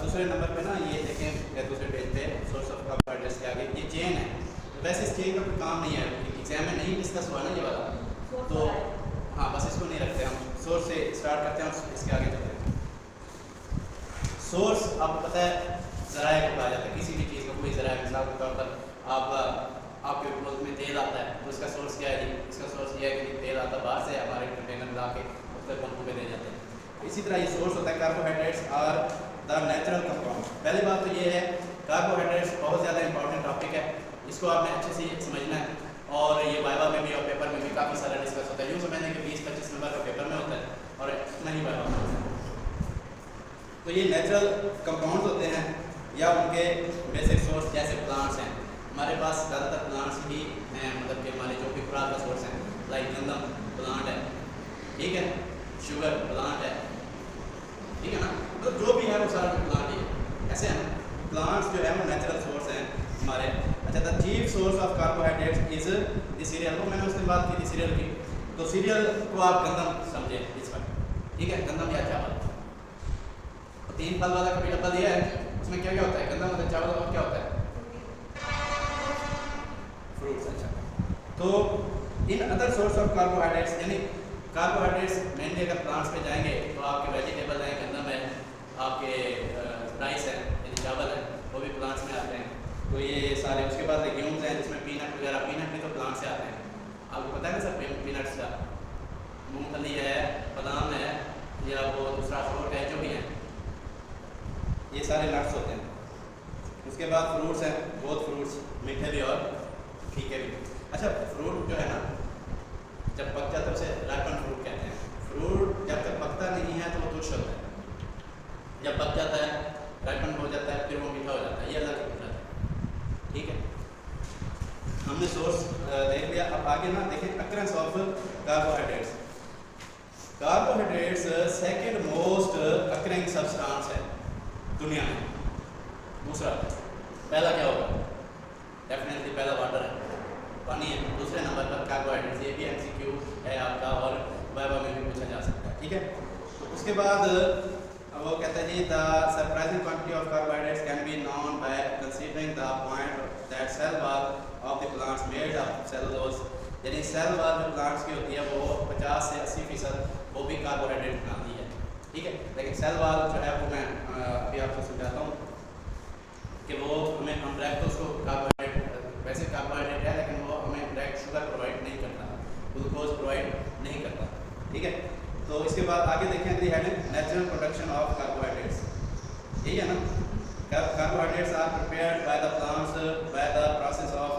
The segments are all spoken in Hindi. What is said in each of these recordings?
दूसरे नंबर पे ना ये देखें दूसरे पेज पे सोर्स ऑफ कार्बोहाइड्रेट्स के आगे ये चेन है। तो वैसे इस चेन का कोई काम नहीं है, एग्जाम में नहीं डिस्कस हुआ ना ये वाला, तो हाँ बस इसको नहीं रखते हम। सोर्स से स्टार्ट करते हैं और इसके आगे चलते हैं। सोर्स आपको पता है ज़राए को कहा जाता है, किसी भी चीज़ का कोई ज़राए, मिसाल के तौर पर आपके मुल्क में तेल आता है तो इसका सोर्स क्या है जी? इसका सोर्स ये है कि तेल आता है बाहर से, हमारे कंटेनर ला के उसके पंपों पे दे जाते हैं। इसी तरह ये सोर्स होता है carbohydrates are the natural compound. पहली बात तो ये है कार्बोहाइड्रेट्स बहुत ज़्यादा इंपॉर्टेंट टॉपिक है, इसको आपने अच्छे से समझना है। और ये वाइवा में भी और पेपर में भी काफ़ी सारा डिस्कस होता है। यूँ समझने कि 20-25 नंबर का पेपर में होता है और इतना ही वाइवा में होता है। तो ये नेचुरल कंपाउंड्स होते हैं या उनके बेसिक सोर्स जैसे प्लांट्स हैं। हमारे पास ज़्यादातर प्लांट्स ही हैं, मतलब कि हमारे जो भी खुराक का सोर्स है, लाइक गंदम प्लांट है, ठीक है, शुगर प्लांट है, ठीक है ना, तो जो भी है वो सारा प्लांट ही है। ऐसे है ना, प्लांट्स जो है वो नेचुरल सोर्स हैं हमारे। अच्छा, the chief source of carbohydrates is the serial. तो मैंने उसके बात की थी सीरियल की, तो सीरियल को आप गंदम समझे इस वक्त, ठीक है, गंदम या चावल। तो 3 फल वाला कभी डब्बा दिया है, उसमें क्या क्या होता है? गंदम होता है, चावल और क्या होता है? फ्रूट्स। अच्छा, तो in other source of carbohydrates, यानी कार्बोहाइड्रेट्स मेनली अगर प्लांट्स पे जाएंगे तो आपके वेजिटेबल हैं, गंदम है, आपके राइस है यानी चावल है, वो भी प्लांट्स में आते हैं। तो ये सारे, उसके बाद लेग्यूम्स हैं जिसमें पीनट वगैरह, पीनट भी तो प्लांट से आते हैं। आपको पता है ना सर पीनट्स का? मूंगफली है, बादाम है, या वो दूसरा फ्रूट है, जो भी है, ये सारे नट्स होते हैं। उसके बाद फ्रूट्स हैं, बहुत फ्रूट्स, मीठे भी और फीके भी। अच्छा, फ्रूट जो है ना जब पक जाता है उसे राइपन फ्रूट कहते हैं। फ्रूट जब तक पकता नहीं है तो वो तुच्छ होता है, जब पक जाता है राइपन हो जाता है फिर वो मीठा हो जाता है, ये अलग होता है, ठीक है। हमने सोर्स देख लिया। अब आगे ना देखें occurrence of carbohydrates. Carbohydrates second most occurring substance है दुनिया में। दूसरा, पहला क्या होगा? डेफिनेटली पहला वाटर है, पानी है। दूसरे नंबर पर कार्बोहाइड्रेट्स, ये भी एमसीक्यू है आपका और वाइवा में भी पूछा जा सकता है, ठीक है। तो उसके बाद वो कहता है जी the surprising quantity of carbohydrates can be known by considering the point that cell wall of the plants made of cellulose. यानी सेल वॉल जो प्लांट्स की होती है वो 50 से 80% वो भी कार्बोहाइड्रेट बनाती है, ठीक है। लेकिन सेल वॉल जो है वो मैं अभी आपको समझाता हूँ कि वो हमें, हम डायरेक्ट उसको कार्बोहाइड्रेट, वैसे कार्बोहाइड्रेट है लेकिन वो हमें डायरेक्ट शुगर प्रोवाइड नहीं करता, ग्लूकोज प्रोवाइड नहीं करता, ठीक है। तो इसके बाद आगे देखें अगली heading, natural production of carbohydrates. यही है ना, carbohydrates are prepared by the plants by the process of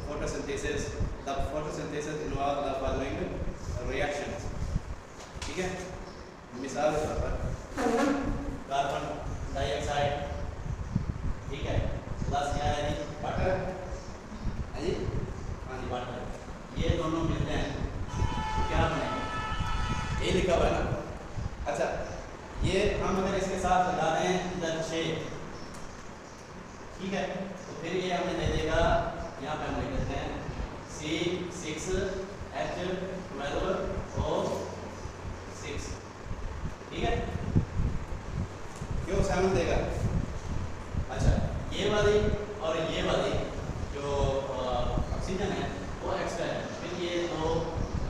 photosynthesis. The photosynthesis involve the following reactions, ठीक है। मिसाल के तौर पर कार्बन डाइऑक्साइड, ठीक है, प्लस क्या है जी? वाटर है जी, हाँ जी वाटर, ये दोनों मिलते हैं क्या बनेगा? ये लिखा हुआ है ना। अच्छा, ये हम अगर इसके साथ लगा दें द शेप, ठीक है, तो फिर ये हमें दे देगा, यहाँ पे हम लिख देते हैं C6H12O6, ठीक है, क्यों 7 देगा? अच्छा, ये वाली और ये वाली जो ऑक्सीजन है वो एक्स्ट्रा है, फिर ये 2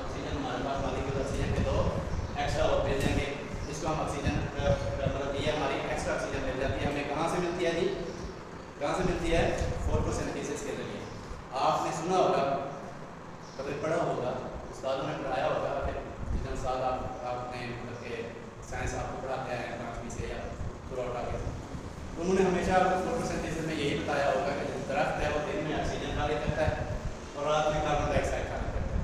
ऑक्सीजन हमारे पास वाली के ऑक्सीजन के 2 एक्स्ट्रा और भेज देंगे, इसको हम ऑक्सीजन मतलब ये हमारी एक्स्ट्रा ऑक्सीजन मिल जाती है। हमें कहाँ से मिलती है जी? कहाँ से मिलती है? फोटोसिंथेसिस के जरिए। आपने सुना होगा, कभी पढ़ा होगा, उस्तादों ने पढ़ाया होगा, फिर जितने साल आपने मतलब के साइंस आपको पढ़ाते हैं 5वीं से या थ्रू आगे, उन्होंने हमेशा फोटोसिंथेसिस में यही बताया होगा कि जो दरख्त है वो दिन में ऑक्सीजन खाली करता है और रात में कार्बन डाइऑक्साइड खाली करता है।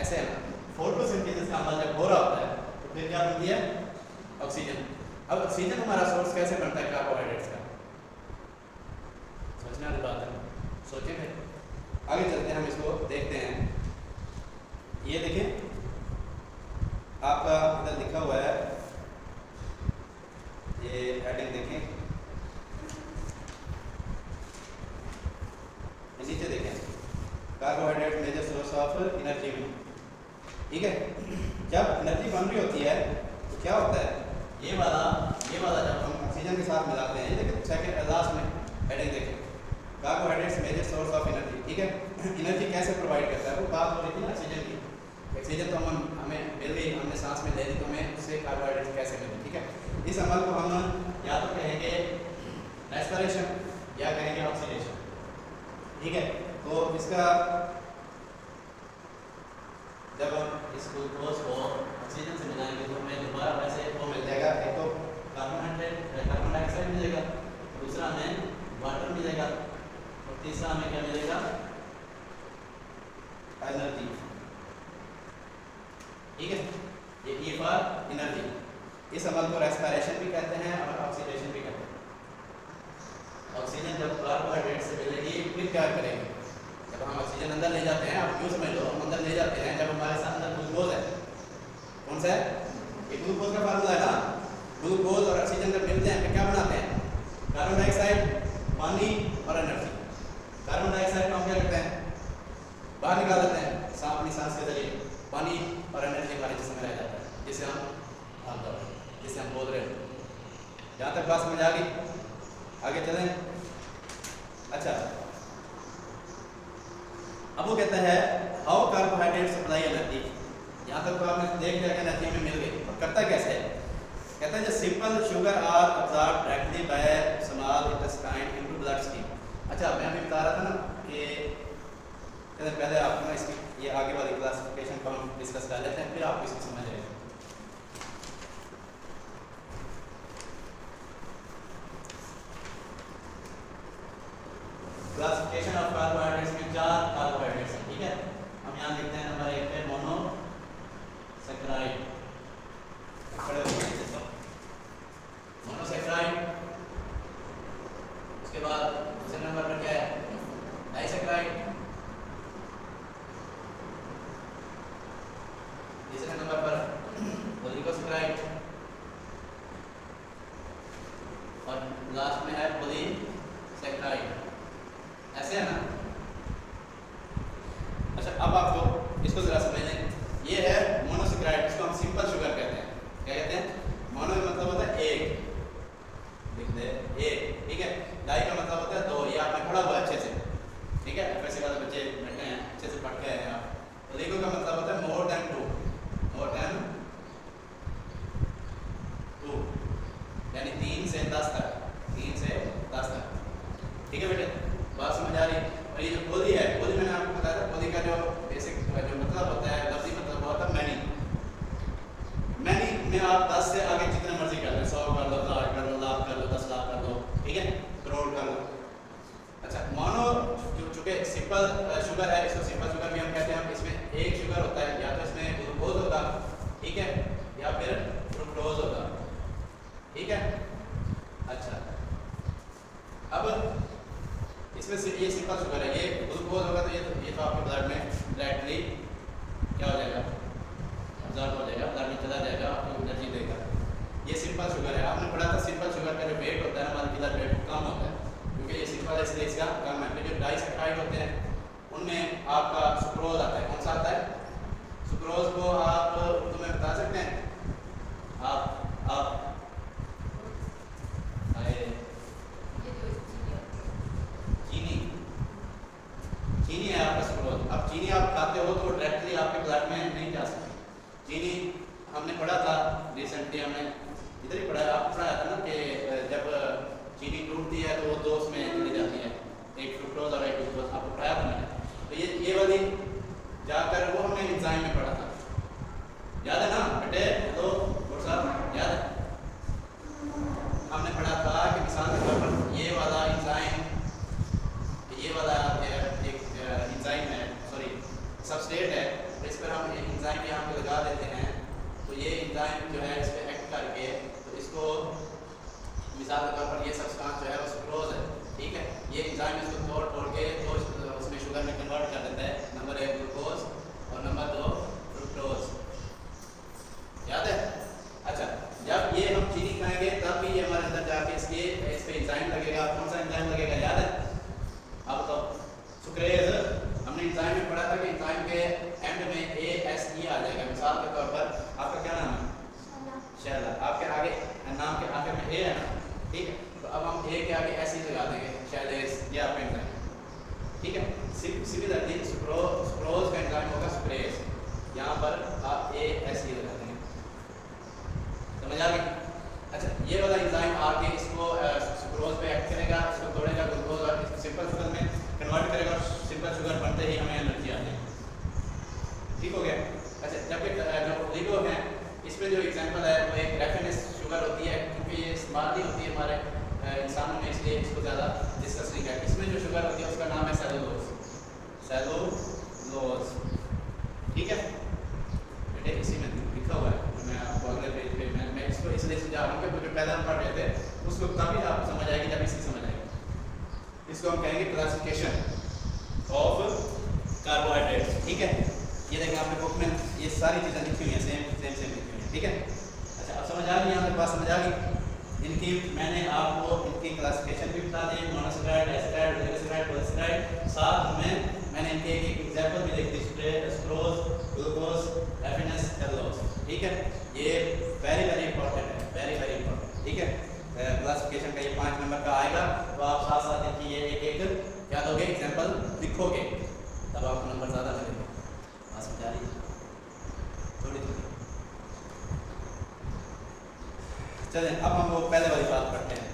ऐसे है ना, फोटोसिंथेसिस का अमल जब हो रहा होता है तो फिर क्या बनती है? ऑक्सीजन। अब ऑक्सीजन हमारा सोर्स कैसे बनता है कार्बोहाइड्रेट्स का? सोचने वाली बात है, सोचेंगे। आगे चलते हैं, हम इसको देखते हैं। ये देखें आपका इधर लिखा हुआ है, ये हेडिंग देखें, नीचे देखें, carbohydrate major source of energy में, ठीक है। जब एनर्जी बन रही होती है तो क्या होता है? ये वाला जब हम ऑक्सीजन ऑक्सीजन के साथ मिलाते हैं, लेकिन सेकंड लास्ट में हेडिंग देखें, carbohydrates major source of energy, ठीक है। एनर्जी कैसे प्रोवाइड करता है, वो बात हो रही थी ना ऑक्सीजन की। ऑक्सीजन तो हमें मिल गई, हमने सांस में ले ली, तो हमें उससे कार्बोहाइड्रेट्स कैसे मिले, ठीक है। इस अमल को हम या तो कहेंगे रेस्पिरेशन या कहेंगे ऑक्सीडेशन, ठीक है। तो इसका जब हम इस ग्लूकोज को ऑक्सीजन से मिलाएंगे तो हमें दोबारा वैसे वो मिल जाएगा, एक तो कार्बन डाइऑक्साइड मिलेगा, दूसरा हमें वाटर मिलेगा, और तीसरा हमें क्या मिलेगा, एनर्जी, ठीक है। ये ई फॉर एनर्जी। इस अमल को रेस्पिरेशन भी कहते हैं और ऑक्सीडेशन भी कहते हैं। ऑक्सीजन जब कार्बोहाइड्रेट से मिलेगी फिर क्या करेंगे, जब हम ऑक्सीजन अंदर ले जाते हैं, आप यूँ समझ लो, हम अंदर ले जाते हैं, जब हमारे साथ अंदर ग्लूकोज है, कौन सा है, ये ग्लूकोज का फार्मूला है ना, ग्लूकोज और ऑक्सीजन जब मिलते हैं फिर क्या बनाते हैं, कार्बन डाइऑक्साइड, पानी और एनर्जी। कार्बन डाइऑक्साइड को हम क्या करते हैं, बाहर निकाल देते हैं अपनी सांस के जरिए, पानी और एनर्जी हमारे जिस्म में रह जाता है, जिसे हम बोल रहे हैं। यहाँ तक बात समझ आ गई, आगे चलें। अच्छा, अब वो कहता है हाउ कार्बोहाइड्रेट सप्लाई एनर्जी। यहाँ तक तो आपने देख लिया कि एनर्जी में मिल गई, और करता कैसे है, कहता है जो simple sugar are absorb directly by small intestine into blood stream. अच्छा, मैं अभी बता रहा था ना कि पहले आपको इसकी ये आगे वाली क्लासिफिकेशन को हम डिस्कस कर लेते हैं, फिर आपको इसकी समझ आएगी। क्लासिफिकेशन ऑफ कार्बोहाइड्रेट्स में 4 कार्बोहाइड्रेट्स हैं, ठीक है। हम यहाँ लिखते हैं नंबर 1 पे मोनोसैकेराइड, मोनोसैकेराइड। उसके बाद दूसरे नंबर पर क्या है, डाइसैकेराइड। तीसरे नंबर पर ओलिगोसैकेराइड, और लास्ट में है पॉलीसैकेराइड। ऐसे है ना। अच्छा, अब आपको इसको जरा समझ लें। ये है मोनोसैकेराइड, इसको हम सिंपल शुगर कहते हैं। क्या कहते हैं, मोनो का मतलब होता है एक, लिख दे एक, ठीक है। डाई का मतलब होता है दो, ये आपने पढ़ा हुआ अच्छे से, ठीक है। वैसे वाले बच्चे बैठे हैं, अच्छे से पढ़ के आए हैं आप। ओलिगो का मतलब होता है मोर देन 2, मोर देन 2, यानी 3 से 10 तक, 3 से 10 तक, ठीक है बेटे, बात समझ आ रही। और ये जो पोली है, पोली मैंने आपको बताया था, पोली का जो बेसिक जो मतलब होता है, लफ्ज़ी मतलब होता है मैनी। मैनी में आप 10 से आगे जितने मर्जी कर लें, 100 कर लो, 1000 कर लो, लाख कर लो, 10 लाख कर लो, ठीक है, करोड़ कर लो। अच्छा, मोनो जो चूँकि सिंपल शुगर है, इसको सिंपल शुगर भी हम कहते हैं। इसमें एक शुगर होता है, या तो इसमें ग्लूकोज होगा, ठीक है, या फिर फ्रुक्टोज होगा, ठीक है। अच्छा, अब इसमें से ये सिंपल शुगर है, ये ग्लूकोज होगा, तो ये तो आपके ब्लड में डायरेक्टली क्या हो जाएगा, अब्जॉर्ब हो जाएगा, ब्लड में चला जाएगा, आपको एनर्जी देगा। ये सिंपल शुगर है। आपने पढ़ा था सिंपल शुगर का जो वेट होता है हमारा ब्लड वेट कम होता है, क्योंकि ये सिंपल है इसलिए इसका कम है। फिर जो डाइसैकेराइड होते हैं उनमें आपका सुक्रोज आता है। कौन सा आता है, सुक्रोज को आप उर्दू में बता सकते हैं, आप चीनी है आपका सुक्रोज। अब चीनी आप खाते हो तो डायरेक्टली आपके ब्लड में नहीं जा सकती। चीनी हमने पढ़ा था रिसेंटली, हमने इधर ही पढ़ा, आपको पढ़ाया था ना कि जब चीनी टूटती है तो वो दो उसमें चली जाती है, एक फ्रुक्टोज और एक ग्लूकोज, आपको पढ़ाया था मैंने। तो ये वाली जाकर वो हमने एंजाइम में पढ़ा था, याद है ना बेटे, तो साहब याद है, हमने पढ़ा था कि मिसाल के तौर पर ये वाला एंजाइम, ये वाला एक एंजाइम है, सॉरी सबस्ट्रेट है, इस पर हम एक एंजाइम यहाँ पे लगा देते हैं, तो ये एंजाइम जो है इस पर एक्ट करके, तो इसको मिसाल के तौर पर ये सब्सटेंस जो है वो सुक्रोज है, ठीक है। ये एंजाइम इसको तोड़ के तो उसमें शुगर में कन्वर्ट कर देता है, नंबर 1 ग्लूकोज और नंबर 2 फ्रुक्टोज, याद है। अच्छा, जब ये हम चीनी खाएंगे तब भी ये हमारे अंदर जाके इस पे एंजाइम लगेगा। कौन सा एंजाइम लगेगा, याद है। अब तो सुक्रेज, हमने एंजाइम में पढ़ा था कि एंजाइम के एंड में ASE आ जाएगा। मिसाल के तौर पर आपका क्या नाम है, शैला, आपके आगे नाम के आखिर में ए है ना, ठीक है। तो अब हम ए के आगे ऐसे ही लगा देंगे, शैलेस या पेंटाइन, ठीक है। सिमिलरली सुक्रोज का एंजाइम होगा सुक्रेज, यहाँ पर आप ए ऐसे ही लगा देंगे, समझ आ गई। अच्छा, ये वाला एंजाइम आके इसको सुक्रोज पे एक्ट करेगा, इसको तोड़ेगा ग्लूकोज और इसको सिंपल शुगर में कन्वर्ट करेगा और सिंपल शुगर बनते ही हमें एनर्जी आ जाएगी, ठीक हो गया। अच्छा, जबकि जो ओलिगो है इसमें जो एग्जांपल है वो एक रेफिनेस शुगर होती है, क्योंकि ये इस्तेमाल नहीं होती है हमारे इंसानों में, इसलिए इसको ज़्यादा डिस्कस नहीं करते। इसमें जो शुगर होती है उसका नाम है सेलुलोज, सेलुलोज, ठीक है बेटे, इसी में लिखा हुआ है। मैं आपको अगले पेज पे मैं इसको इसलिए समझा रहा हूँ कि क्योंकि पहले हम पढ़ रहे थे उसको तभी आपको समझ आएगी जब इसकी समझ आएगी। इसको हम कहेंगे क्लासिफिकेशन ऑफ कार्बोहाइड्रेट्स, ठीक है। ये देखें आपके बुक में ये सारी चीज़ें लिखी हुई हैं, सेम लिखी हुई हैं, ठीक है। अच्छा, अब समझ आ गई, यहाँ तक बात समझ आ गई। इनकी मैंने आपको इनकी क्लासिफिकेशन भी बता दी, मोनोसैकेराइड, डाइसैकेराइड, ओलिगोसैकेराइड, पॉलीसैकेराइड, साथ में मैंने इनके एक एग्जांपल भी लिख दी, सुक्रोज, ग्लूकोज, रेफिनेस, सेलुलोज, ठीक है। ये वेरी इंपॉर्टेंट है, वेरी इंपॉर्टेंट, ठीक है। क्लासिफिकेशन का ये 5 नंबर का आएगा, तो आप साथ इनकी ये एक क्या दोगे, एग्जाम्पल लिखोगे, तब आपको नंबर ज़्यादा मिलेगा। समझा रही थोड़ी। चलें, अब हम वो पहले वाली बात करते हैं,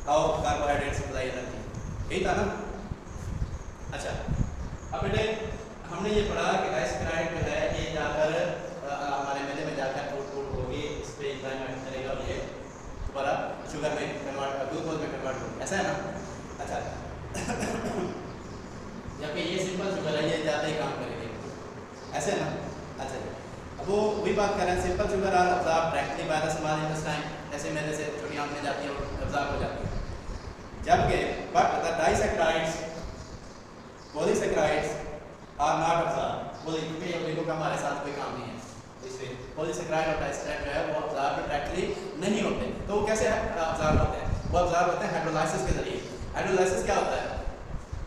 हाउ कार्बोहाइड्रेट सप्लाई एनर्जी, यही था ना। अच्छा, अब बेटे हमने ये पढ़ा कि डाइसैकेराइड जो है ये जाकर हमारे मेले में जाकर टूट होगी, इस पर एंजाइम एक्ट करेगा और ये दोबारा शुगर में कन्वर्ट, ग्लूकोज में कन्वर्ट होगी, ऐसा है ना। अच्छा जबकि ये सिंपल शुगर है, ये ज़्यादा ही काम करेगी, ऐसे है ना। अच्छा, अब वो वही बात कर रहे हैं, simple sugar are absorb directly by the small intestine, ऐसे मेरे से छोटी आंत में जाती है और अब्जॉर्ब हो जाती है। जबकि but the disaccharides, polysaccharides are not absorb, क्योंकि ओलिगो का हमारे साथ कोई काम नहीं है, इसलिए पॉलीसैकेराइड और डाइसैकेराइड जो है वो अब्जॉर्ब डायरेक्टली नहीं होते। तो वो कैसे अब्जॉर्ब होते हैं? वो अब्जॉर्ब होते हैं हाइड्रोलाइसिस के जरिए। हाइड्रोलाइसिस क्या होता है?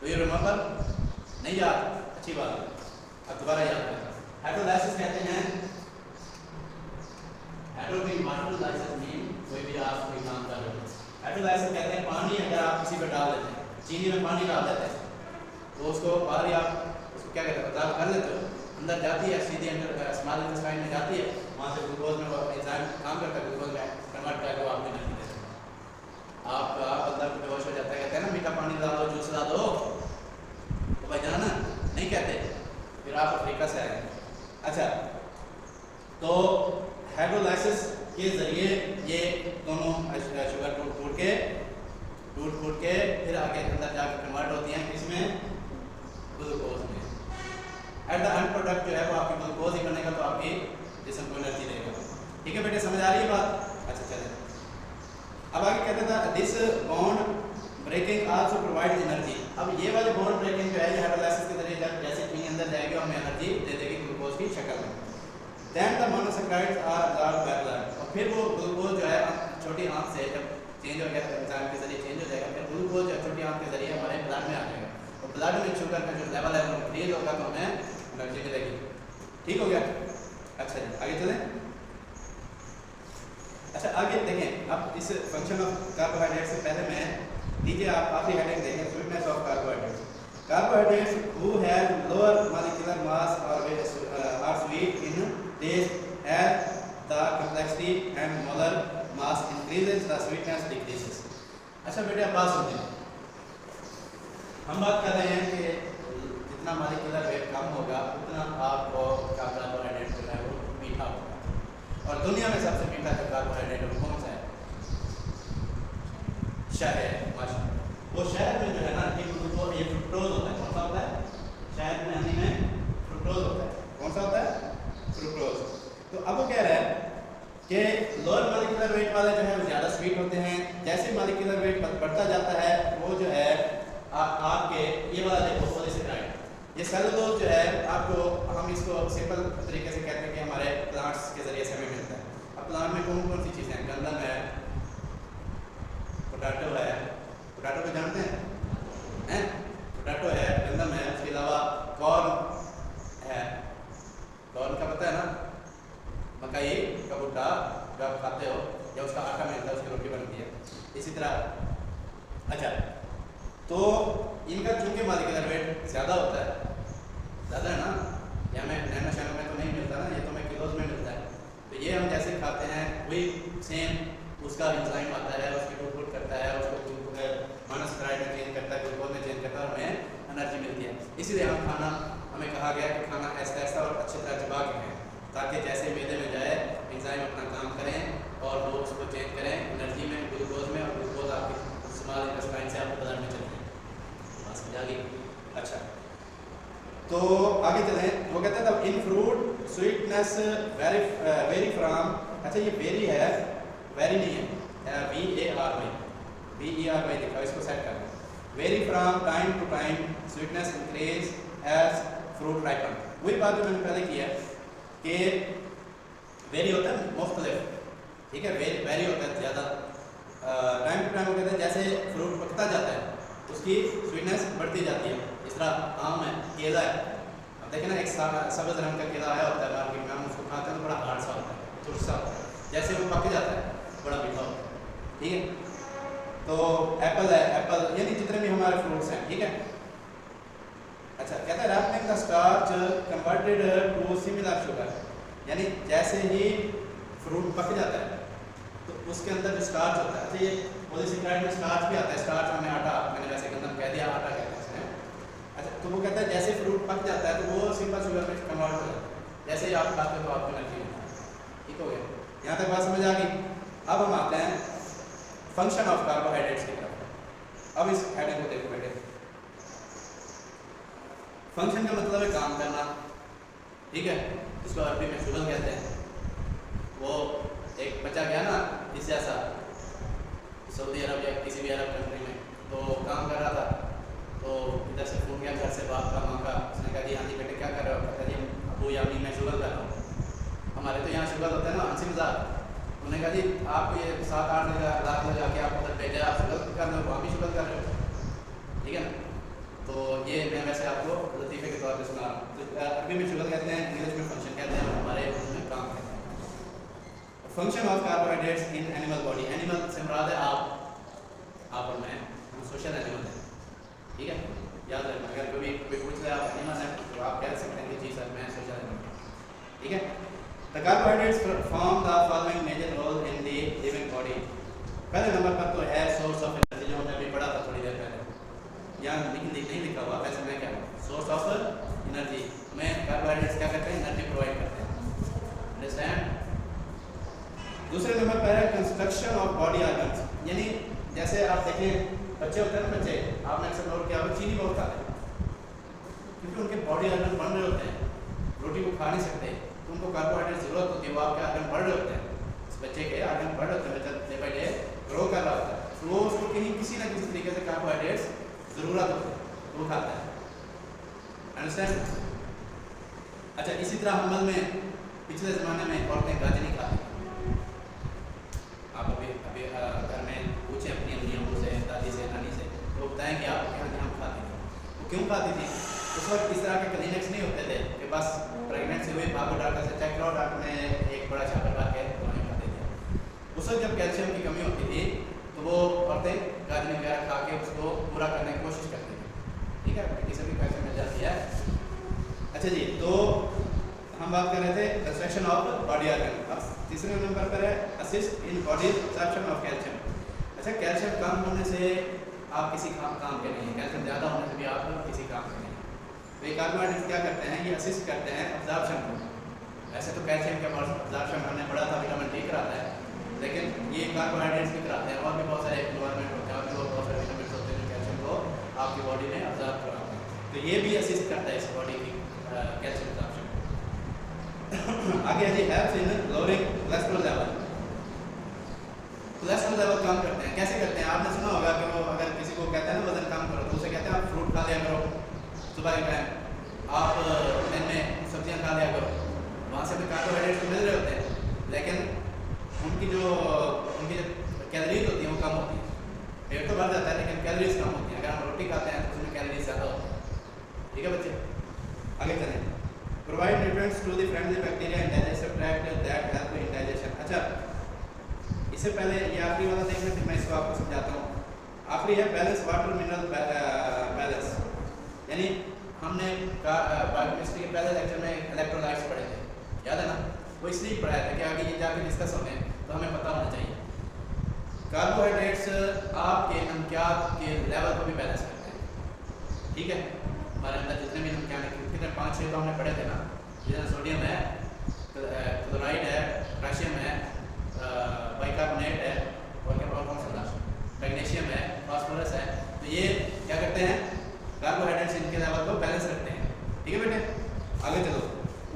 Do you remember? नहीं याद? अच्छी बात है, अब दोबारा याद करें। हाइड्रोलाइसिस कहते हैं, हाइड्रोलाइसिस मीन कोई भी आप कोई काम कर रहे हो, हाइड्रोलाइसिस कहते हैं पानी अगर आप किसी पर डाल देते हैं, चीनी में पानी डाल देते हैं, तो उसको बाहर ही आप उसको क्या कहते हैं, अब्जॉर्ब कर लेते हो, अंदर जाती है, सीधे अंदर स्मॉल इंटेस्टाइन में जाती है, वहाँ से ग्लूकोज में वो एंजाइम काम करता है, ग्लूकोज में कन्वर्ट करके वो आपको एनर्जी देता है। आप अंदर बेहोश हो जाता है, कहते हैं ना मीठा पानी ला दो, जूस ला दो, तो भाई जाना नहीं कहते, फिर आप अफ्रीका से आए। अच्छा, तो हाइड्रोलाइसिस के जरिए ये दोनों शुगर टूट के फिर आगे अंदर जाकर कन्वर्ट होती हैं, इसमें ग्लूकोज में। एट द एंड प्रोडक्ट जो है वो आपकी ग्लूकोज ही बनेगा, तो आपकी जिस्म को एनर्जी देगा। ठीक है बेटे, समझ आ रही है बात? अच्छा चले, अब आगे कहते था this bond breaking also provide energy. अब ये वाली बॉन्ड ब्रेकिंग जो है ये हाइड्रोलाइसिस के जरिए जब जैसे चीनी अंदर जाएगी और हमें एनर्जी दे देगी ग्लूकोज की शक्ल में। Then the monosaccharides are absorbed by blood, और फिर वो ग्लूकोज जो है छोटी आंत से जब चेंज हो गया एंजाइम के जरिए चेंज हो जाएगा, फिर ग्लूकोज जो छोटी आंत के जरिए हमारे ब्लड में आ जाएगा, और ब्लड में शुगर का जो लेवल है वो इंक्रीज होगा, तो हमें एनर्जी मिलेगी। ठीक हो गया? अच्छा जी, आगे चलें। अच्छा, आगे देखें, अब इस फंक्शन ऑफ कार्बोहाइड्रेट से पहले मैं नीचे आप आखिरी हेडिंग देखें, sweetness of carbohydrates. Carbohydrates who have lower molecular mass are sweet in taste as the complexity and molar mass increases the sweetness decreases। अच्छा बेटे, अब बात सुनिए, हम बात कर रहे हैं कि जितना मॉलिक्यूलर वेट कम होगा उतना आपको कार्बोहाइड्रेट जो है वो मीठा होगा, और दुनिया में सबसे मीठा जो कार्बोहाइड्रेट है कौन सा है? शहद। माशाल्लाह, वो शहद में जो है ना ये फ्रुक्टोज होता है। कौन सा होता है? शहद में, हनी में फ्रुक्टोज होता है। कौन सा होता है? फ्रुक्टोज। तो अब वो कह रहा है कि लोअर मॉलिक्यूलर वेट वाले जो है वो ज़्यादा स्वीट होते हैं, जैसे मॉलिक्यूलर वेट बढ़ता जाता है वो जो है आपके ये वाला देखो पॉलीसैकेराइड, ये सेलुलोज जो है आपको हम इसको सिंपल तरीके से कहते हैं कि हमारे प्लांट्स के जरिए से हमें मिलता है। अब प्लांट में कौन कौन सी चीज़ें हैं? गंदम है, पोटैटो है, पोटैटो को जानते हैं? पोटैटो है, गंदम है, उसके अलावा कॉर्न है, कॉर्न का पता है ना, मकई का भुट्टा जो आप खाते हो या उसका आटा मिलता है उसकी रोटी बनती है। इसी तरह। अच्छा, तो इनका चूंकि मॉलिक्यूलर वेट ज़्यादा होता है, ज़्यादा है ना, ये हमें नैनो शैनो में तो नहीं मिलता ना, ये तो हमें किलोज में मिलता है। तो ये हम जैसे खाते हैं वही सेम उसका इंजाइम आता है, उसकी टूट करता है, उसको मोनोसैकेराइड में चेंज करता है, ग्लूकोज में चेंज करता है और हमें एनर्जी मिलती है। इसीलिए हम खाना, हमें कहा गया कि खाना ऐसा ऐसा और अच्छी तरह चबा के खाएं, ताकि जैसे मैदे में जाए एंजाइम अपना काम करें और वो उसको चेंज करें एनर्जी में, ग्लूकोज में, और ग्लूकोज आपके स्मॉल इंटेस्टाइन से आपके बदन में चलते हैं। बात समझ आ गई? अच्छा, तो आगे चलें। वो कहते हैं तब in fruit sweetness very from, अच्छा ये वेरी है, वेरी नहीं है, VARY लिखा, इसको सेट करना। Vary from time to time, sweetness increase as fruit ripen. वही बात जो मैंने पहले की है कि वेरी होता है मुख्तलिफ, ठीक है, वेरी होता है ज़्यादा, टाइम टू टाइम वो कहते हैं जैसे फ्रूट पकता जाता है उसकी स्वीटनेस बढ़ती जाती है। इस तरह आम है, केला है, अब देखें ना, एक सब्ज़ रंग का केला आया होता है मार्केट में, हम उसको खाते हैं तो बड़ा हार्ड सा होता है, तुर्स सा होता है, जैसे वो पक जाता है बड़ा मीठा होता है, ठीक है। तो एप्पल है, एप्पल यानी जितने भी हमारे फ्रूट्स हैं, ठीक है। अच्छा, कहता है ripening the starch converted to similar sugar, यानी जैसे ही फ्रूट पक जाता है तो उसके अंदर जो स्टार्च होता है, अच्छा ये पॉलीसेकेराइड में स्टार्च भी आता है, स्टार्च हमें आटा, मैंने वैसे गंदम कह दिया, आटा कहते हैं इसमें। अच्छा, तो वो कहता है जैसे फ्रूट पक जाता है तो वो सिंपल शुगर में कन्वर्ट हो जाता है, जैसे ही आप खाते हो तो आपको एनर्जी मिलता है। ठीक हो गया, यहाँ तक बात समझ आ गई। अब हम आते हैं फंक्शन ऑफ कार्बोहाइड्रेट्स की तरफ। अब इस हेडिंग को देखो बेटे, फंक्शन का मतलब है काम करना, ठीक है, जिसको अरबी में शुगल कहते हैं। वो एक बच्चा गया ना इस जैसा सऊदी अरब या किसी भी अरब कंट्री में, तो काम कर रहा था, तो इधर से फ़ोन गया घर से, बाप का, माँ का, उसने कहा जी हाँ जी बेटे क्या कर रहे हो? कहता जी अबू या अम्मी मैं शुगल कर रहा हूँ। हमारे तो यहाँ शुगल होता है ना, हंसी मजाक। उन्होंने कहा जी आपको ये 7-8 लाख लगा के आप उधर भेजा, आप शुगल कर रहे हो, हम ही शुगल कर रहे हो, ठीक है ना। तो ये मैं वैसे आपको लतीफ़े के तौर पर सुना रहा हूँ। तो अरबी में शुगल कहते हैं, इंग्लिश में फंक्शन कहते हैं, हमारे उसमें काम कहते हैं। Function of carbohydrates in animal body, animal से मुराद है आप और मैं, हम सोशल एनिमल हैं, ठीक है, याद रखना। अगर कोई पूछ रहे आप एनिमल हैं तो आप कह सकते हैं कि जी सर मैं सोशल एनिमल हूँ, ठीक है। The carbohydrates form the following major role in the living body. पहले नंबर पर तो है सोर्स ऑफ एनर्जी, जो हमने अभी पढ़ा था थोड़ी देर पहले, यहाँ नहीं लिखा हुआ, वैसे मैं क्या सोर्स ऑफ एनर्जी में कार्बोहाइड्रेट्स क्या करते हैं, एनर्जी प्रोवाइड करते हैं, अंडरस्टैंड। दूसरे नंबर पर है कंस्ट्रक्शन ऑफ बॉडी ऑर्गन्स, यानी जैसे आप देखें बच्चे होते हैं ना, बच्चे आपने अक्सर नोट किया होगा चीनी बहुत खाते हैं, क्योंकि उनके बॉडी ऑर्गन बन रहे होते हैं, रोटी को खा नहीं सकते, तो उनको कार्बोहाइड्रेट जरूरत होती है, वो आपके ऑर्गन बढ़ रहे होते हैं, इस बच्चे के ऑर्गन बढ़ रहे होते हैं, बच्चा डे बाई डे ग्रो कर रहा होता है, तो वो उसको कहीं किसी ना किसी तरीके से कार्बोहाइड्रेट्स ज़रूरत होती है, वो खाता है, अंडरस्टैंड। अच्छा, इसी तरह हमल में पिछले ज़माने में औरतें गाजर नहीं खाती। आप अभी घर में पूछें अपनी अम्मियों से, दादी से, नानी से, तो बताएं कि आप क्या हम खाती थी, वो क्यों खाती थी। उस वक्त इस तरह के क्लिनिक्स नहीं होते थे कि बस प्रेगनेंसी हुई भागो डॉक्टर से चेक करो, डॉक्टर ने एक बड़ा छापा लगा के दवाई खा दे दिया। उस वक्त जब कैल्शियम की कमी होती थी तो वो औरतें गाजर वगैरह खा के उसको पूरा करने की कोशिश करती थी, ठीक है, किसी भी कैल्शियम मिल जाती है। अच्छा जी, तो हम बात कर रहे थे कंस्ट्रक्शन ऑफ बॉडी ऑर्गन। अब तीसरे नंबर पर है assist in body absorption of calcium. अच्छा, कैल्शियम कम होने से आप किसी काम के नहीं हैं, कैल्शियम ज़्यादा होने से भी आप किसी काम के नहीं हैं। तो ये कार्बोहाइड्रेट्स क्या करते हैं, ये असिस्ट करते हैं एब्जॉर्प्शन को। वैसे तो कैल्शियम का एब्जॉर्प्शन हमने पढ़ा था, विटामिन डी कराता है, लेकिन ये कार्बोहाइड्रेट्स भी कराते हैं, और भी बहुत सारे एनवायरमेंट होते हैं, और भी बहुत सारे विटामिन होते हैं जो कैल्शियम को आपकी बॉडी में एब्जॉर्ब कराते हैं। तो ये भी असिस्ट करता है इस बॉडी की कैल्शियम एब्जॉर्प्शन। आगे है helps in lowering cholesterol level. Cholesterol level कम करते हैं, कैसे करते हैं? आपने सुना होगा कि वो अगर किसी को कहते हैं ना वजन कम करो, तो उसे कहते हैं आप फ्रूट खा लिया करो सुबह के टाइम, आप दिन में सब्जियां खा लिया करो, वहाँ से भी कार्बोहाइड्रेट्स मिल रहे होते हैं, लेकिन उनकी जो कैलोरीज होती हैं वो कम होती है। पेट तो भर जाता है लेकिन कैलोरीज कम होती हैं। अगर हम रोटी खाते हैं तो उसमें कैलोरीज ज़्यादा होती है, ठीक है बच्चे। आगे चलें। Provide nutrients to the friendly bacteria in digestive tract that help in digestion. अच्छा, इससे पहले ये आखिरी वाला देखना, फिर मैं इसको आपको समझाता हूँ। आखिरी है बैलेंस वाटर मिनरल बैलेंस, यानी हमने बायोकेमिस्ट्री के पहले लेक्चर में इलेक्ट्रोलाइट्स पढ़े थे, याद है ना? वो इसलिए पढ़ाया था कि आगे ये जाके डिस्कस होंगे तो हमें पता होना चाहिए। कार्बोहाइड्रेट्स आपके नमकियात के लेवल को भी बैलेंस करते हैं, ठीक है? हमारे अंदर जितने भी नमकियात हैं, कितने 5-6 तो हमने पढ़े थे ना, जैसे सोडियम है, क्लोराइड है, पोटेशियम है, बाइकार्बोनेट है, और क्या कौन सा, मैग्नीशियम है, फास्फोरस है। तो ये क्या करते हैं? कार्बोहाइड्रेट्स इनके लेवल को बैलेंस करते हैं, ठीक है बेटे? आगे चलो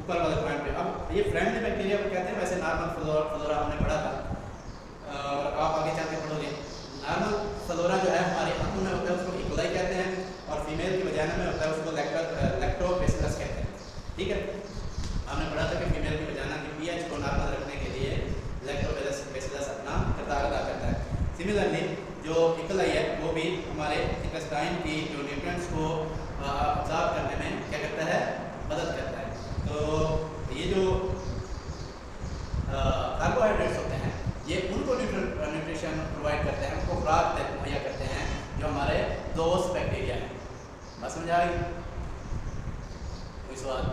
ऊपर वाले पॉइंट पे। अब ये फ्रेंडली बैक्टीरिया को कहते हैं, वैसे नॉर्मल फ्लोरा हमने पढ़ा था, और आप आगे चल के पढ़ोगे। नॉर्मल फ्लोरा जो है हमारे अंदर में होता है उसको इकोलाई कहते हैं, और फीमेल की वजाना में होता है उसको लैक्टोबैसिलस कहते हैं, ठीक है? हमने पढ़ा था कि फीमेल की वजाना की पीएच को नॉर्मल रखने के लिए लैक्टोबैसिलस अपना किरदार अदा करता है। सिमिलरली जो इकोलाई है वो भी हमारे इंटेस्टाइन की जो न्यूट्रिएंट्स को ऑब्जर्व करने में क्या करता है? मदद करता है। तो ये जो कार्बोहाइड्रेट्स होते हैं ये उनको न्यूट्रिशन प्रोवाइड करते हैं, उनको खुराक मुहैया करते हैं जो हमारे दोस्त बैक्टीरिया हैं। बात समझ आ गई? कोई सवाल?